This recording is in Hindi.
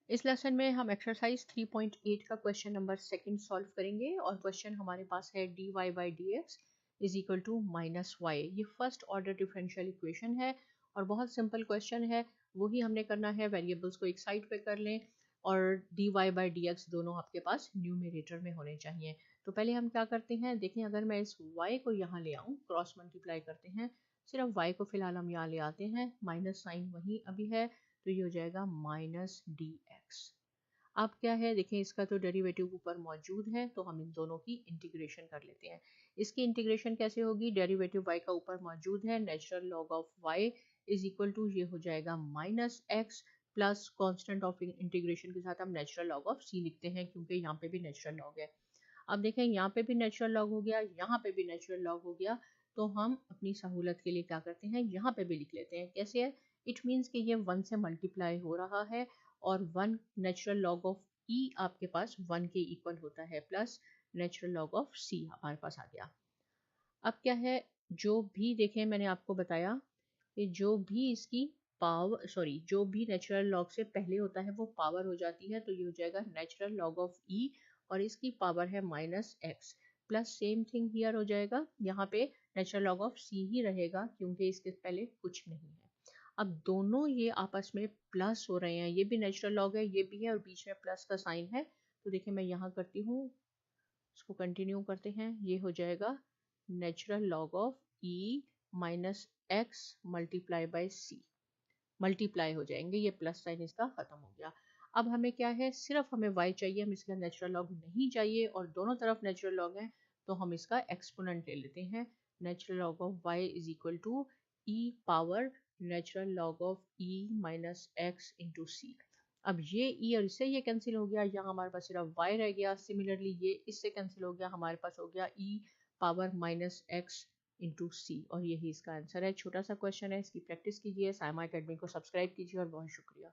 इस लेसन में हम एक्सरसाइज 3.8 का क्वेश्चन नंबर सेकंड सॉल्व करेंगे और क्वेश्चन हमारे पास है dy by D X is equal to minus Y. ये फर्स्ट ऑर्डर डिफरेंशियल इक्वेशन है और बहुत सिंपल क्वेश्चन है। वही हमने करना है, वेरिएबल्स को एक साइड पे कर लें और dy बाई डी एक्स दोनों आपके पास न्यूमरेटर में होने चाहिए। तो पहले हम क्या करते हैं, देखें अगर मैं इस y को यहाँ ले आऊँ, क्रॉस मल्टीप्लाई करते हैं, सिर्फ y को फिलहाल हम यहाँ ले आते हैं, माइनस साइन वहीं अभी है, तो ये हो जाएगा माइनस डी एक्स। अब क्या है, देखें इसका तो डेरिवेटिव ऊपर मौजूद है, तो हम इन दोनों की इंटीग्रेशन कर लेते हैं। इसकी इंटीग्रेशन कैसे होगी, डेरिवेटिव y का ऊपर मौजूद है, natural log of y is equal to ये हो जाएगा minus X plus constant of integration के साथ हम नेचुरल लॉग ऑफ c लिखते हैं क्योंकि यहाँ पे भी नेचुरल लॉग है। अब देखें यहाँ पे भी नेचुरल लॉग हो गया, यहाँ पे भी नेचुरल लॉग हो गया, तो हम अपनी सहूलत के लिए क्या करते हैं, यहाँ पे भी लिख लेते हैं। कैसे है, इट मीन्स कि ये 1 से मल्टीप्लाई हो रहा है और 1 नेचुरल लॉग ऑफ e आपके पास 1 के इक्वल होता है plus natural log of c हमारे पास आ गया। अब क्या है, जो भी देखें मैंने आपको बताया कि जो भी इसकी पावर जो भी नेचुरल लॉग से पहले होता है वो पावर हो जाती है, तो ये हो जाएगा नेचुरल लॉग ऑफ e और इसकी पावर है minus X plus same thing here हो जाएगा, यहाँ पे नेचुरल लॉग ऑफ c ही रहेगा क्योंकि इसके पहले कुछ नहीं है। अब दोनों ये आपस में प्लस हो रहे हैं, ये भी नेचुरल लॉग है, ये भी है और बीच में प्लस का साइन है, तो देखिए मैं यहाँ करती हूँ, इसको कंटिन्यू करते हैं, ये हो जाएगा natural log of e minus X multiply by C, multiply हो जाएंगे, ये प्लस साइन इसका खत्म हो गया। अब हमें क्या है, सिर्फ हमें y चाहिए, हम इसका नेचुरल लॉग नहीं चाहिए और दोनों तरफ नेचुरल लॉग है, तो हम इसका एक्सपोनेंट ले लेते हैं। Natural log of y is equal to e power natural log of e minus x into C. अब ये e और इससे ये कैंसिल हो गया, यहाँ हमारे पास सिर्फ y रह गया। सिमिलरली ये इससे कैंसिल हो गया, हमारे पास हो गया e power minus x into C, और यही इसका आंसर है। छोटा सा क्वेश्चन है, इसकी प्रैक्टिस कीजिए, साइमा अकेडमी को सब्सक्राइब कीजिए और बहुत शुक्रिया।